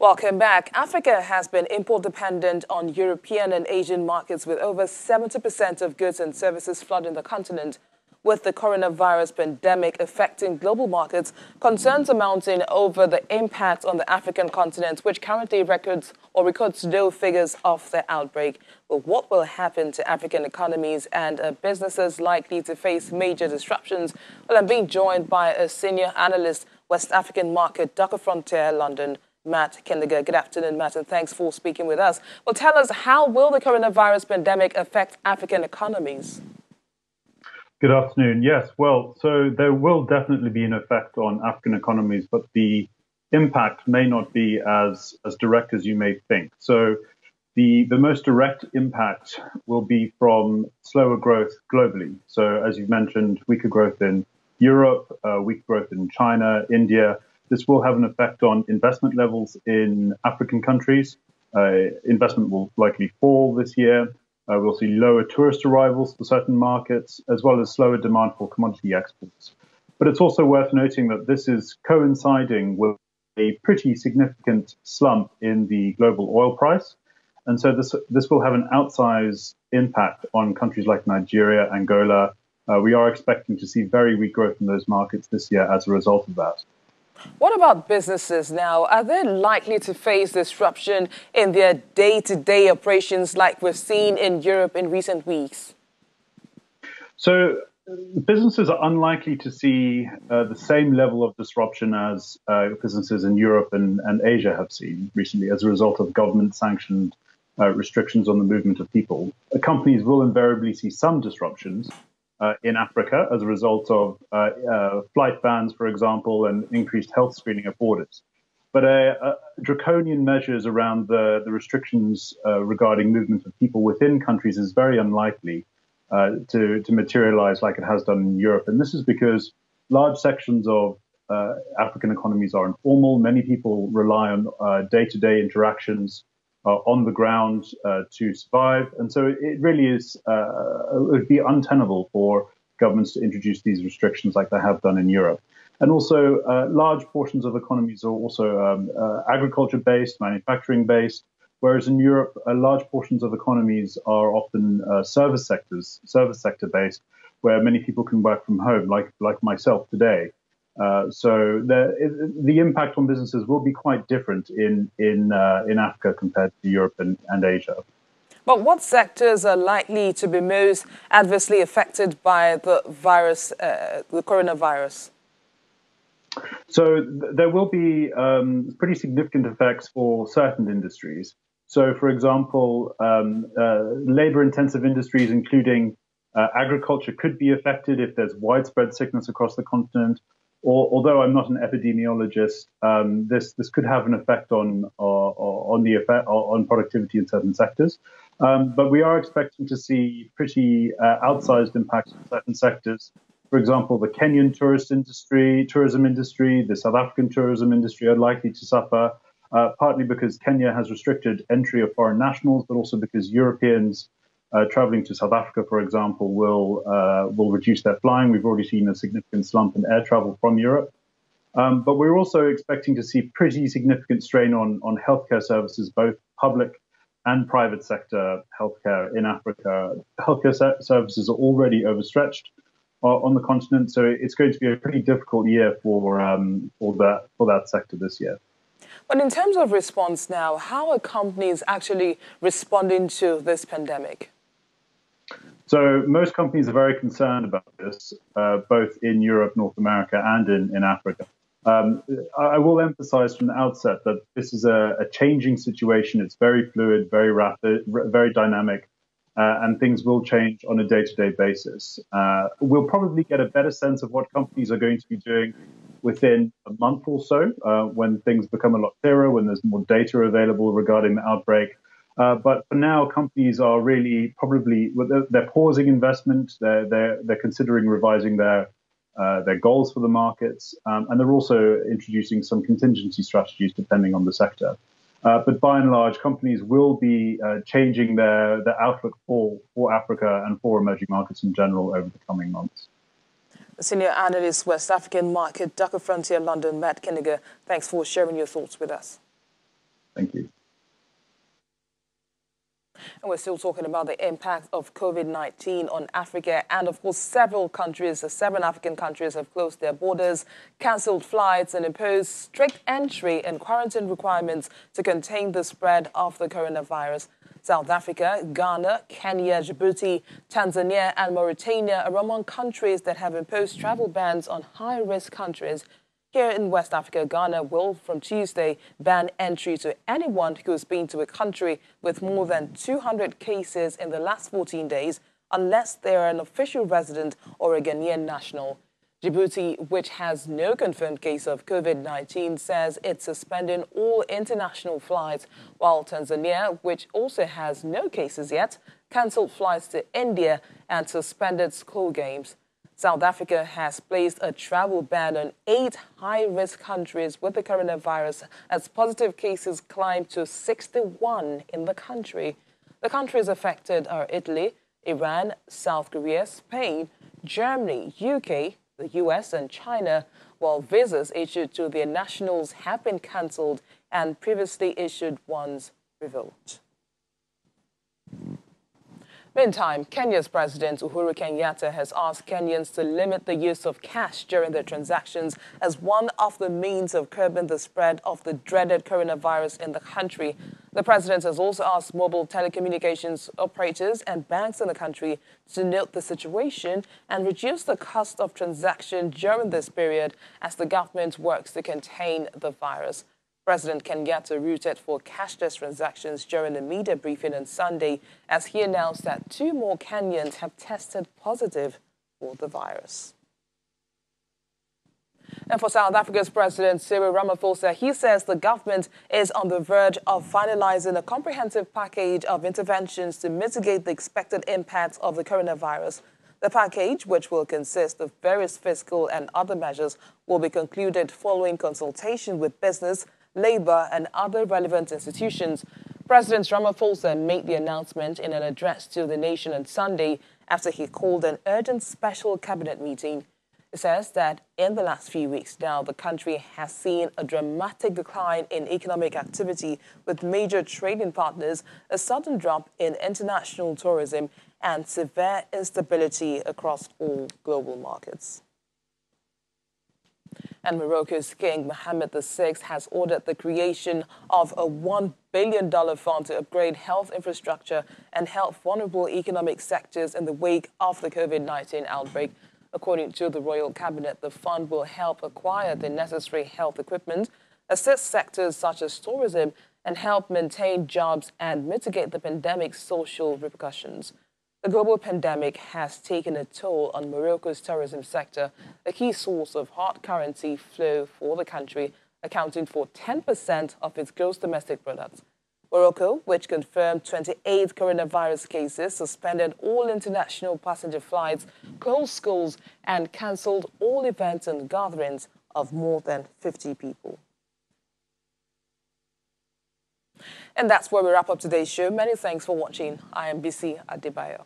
Welcome back. Africa has been import dependent on European and Asian markets, with over 70% of goods and services flooding the continent. With the coronavirus pandemic affecting global markets, concerns are mounting over the impact on the African continent, which currently records low figures of the outbreak. But what will happen to African economies, and are businesses likely to face major disruptions? Well, I'm being joined by a senior analyst, West African market, Dakar Frontier, London, Matt Kenniger. Good afternoon, Matt, and thanks for speaking with us. Well, tell us, how will the coronavirus pandemic affect African economies? Good afternoon. Yes, well, so there will definitely be an effect on African economies, but the impact may not be as direct as you may think. So the most direct impact will be from slower growth globally. So as you've mentioned, weaker growth in Europe, weaker growth in China, India. This will have an effect on investment levels in African countries. Investment will likely fall this year. We'll see lower tourist arrivals for certain markets, as well as slower demand for commodity exports. But it's also worth noting that this is coinciding with a pretty significant slump in the global oil price. And so this will have an outsized impact on countries like Nigeria, Angola. We are expecting to see very weak growth in those markets this year as a result of that. What about businesses now? Are they likely to face disruption in their day-to-day operations like we've seen in Europe in recent weeks? So businesses are unlikely to see the same level of disruption as businesses in Europe and Asia have seen recently as a result of government-sanctioned restrictions on the movement of people. Companies will invariably see some disruptions in Africa as a result of flight bans, for example, and increased health screening at borders. But draconian measures around the restrictions regarding movement of people within countries is very unlikely to materialize like it has done in Europe. And this is because large sections of African economies are informal. Many people rely on day-to-day interactions on the ground to survive. And so it really is, it would be untenable for governments to introduce these restrictions like they have done in Europe. And also, large portions of economies are also agriculture-based, manufacturing-based, whereas in Europe, large portions of economies are often service sector-based, where many people can work from home, like myself today. So the impact on businesses will be quite different in Africa compared to Europe and Asia. But what sectors are likely to be most adversely affected by the virus, the coronavirus? So there will be pretty significant effects for certain industries. So, for example, labor-intensive industries, including agriculture, could be affected if there's widespread sickness across the continent. Although I'm not an epidemiologist, this could have an effect on productivity in certain sectors. But we are expecting to see pretty outsized impacts in certain sectors. For example, the Kenyan tourism industry, the South African tourism industry are likely to suffer, partly because Kenya has restricted entry of foreign nationals, but also because Europeans traveling to South Africa, for example, will reduce their flying. We've already seen a significant slump in air travel from Europe. But we're also expecting to see pretty significant strain on healthcare services, both public and private sector healthcare in Africa. Healthcare services are already overstretched on the continent, so it's going to be a pretty difficult year for that sector this year. But in terms of response now, how are companies actually responding to this pandemic? So most companies are very concerned about this, both in Europe, North America, and in Africa. I will emphasize from the outset that this is a changing situation. It's very fluid, very rapid, very dynamic, and things will change on a day-to-day basis. We'll probably get a better sense of what companies are going to be doing within a month or so, when things become a lot clearer, when there's more data available regarding the outbreak. But for now, companies are really they're pausing investment. They're considering revising their goals for the markets, and they're also introducing some contingency strategies depending on the sector. But by and large, companies will be changing their outlook for Africa and for emerging markets in general over the coming months. Senior analyst, West African market, Dakar Frontier, London, Matt Kenniger. Thanks for sharing your thoughts with us. Thank you. And we're still talking about the impact of COVID-19 on Africa. And of course, seven African countries have closed their borders, cancelled flights, and imposed strict entry and quarantine requirements to contain the spread of the coronavirus. South Africa, Ghana, Kenya, Djibouti, Tanzania, and Mauritania are among countries that have imposed travel bans on high-risk countries. Here in West Africa, Ghana will, from Tuesday, ban entry to anyone who has been to a country with more than 200 cases in the last 14 days, unless they are an official resident or a Ghanaian national. Djibouti, which has no confirmed case of COVID-19, says it's suspending all international flights, while Tanzania, which also has no cases yet, cancelled flights to India and suspended school games. South Africa has placed a travel ban on 8 high-risk countries with the coronavirus as positive cases climb to 61 in the country. The countries affected are Italy, Iran, South Korea, Spain, Germany, UK, the US, and China, while visas issued to their nationals have been cancelled and previously issued ones revoked. Meantime, Kenya's President Uhuru Kenyatta has asked Kenyans to limit the use of cash during their transactions as one of the means of curbing the spread of the dreaded coronavirus in the country. The president has also asked mobile telecommunications operators and banks in the country to note the situation and reduce the cost of transaction during this period as the government works to contain the virus. President Kenyatta rooted for cashless transactions during a media briefing on Sunday as he announced that 2 more Kenyans have tested positive for the virus. And for South Africa's President Cyril Ramaphosa, he says the government is on the verge of finalizing a comprehensive package of interventions to mitigate the expected impacts of the coronavirus. The package, which will consist of various fiscal and other measures, will be concluded following consultation with business, labor, and other relevant institutions. President Ramaphosa made the announcement in an address to the nation on Sunday after he called an urgent special cabinet meeting. It says that in the last few weeks now, the country has seen a dramatic decline in economic activity with major trading partners, a sudden drop in international tourism, and severe instability across all global markets. And Morocco's King Mohammed VI has ordered the creation of a $1 billion fund to upgrade health infrastructure and help vulnerable economic sectors in the wake of the COVID-19 outbreak. According to the Royal Cabinet, the fund will help acquire the necessary health equipment, assist sectors such as tourism, and help maintain jobs and mitigate the pandemic's social repercussions. The global pandemic has taken a toll on Morocco's tourism sector, a key source of hard currency flow for the country, accounting for 10% of its gross domestic product. Morocco, which confirmed 28 coronavirus cases, suspended all international passenger flights, closed schools, and cancelled all events and gatherings of more than 50 people. And that's where we wrap up today's show. Many thanks for watching. I am Bisi Adebayo.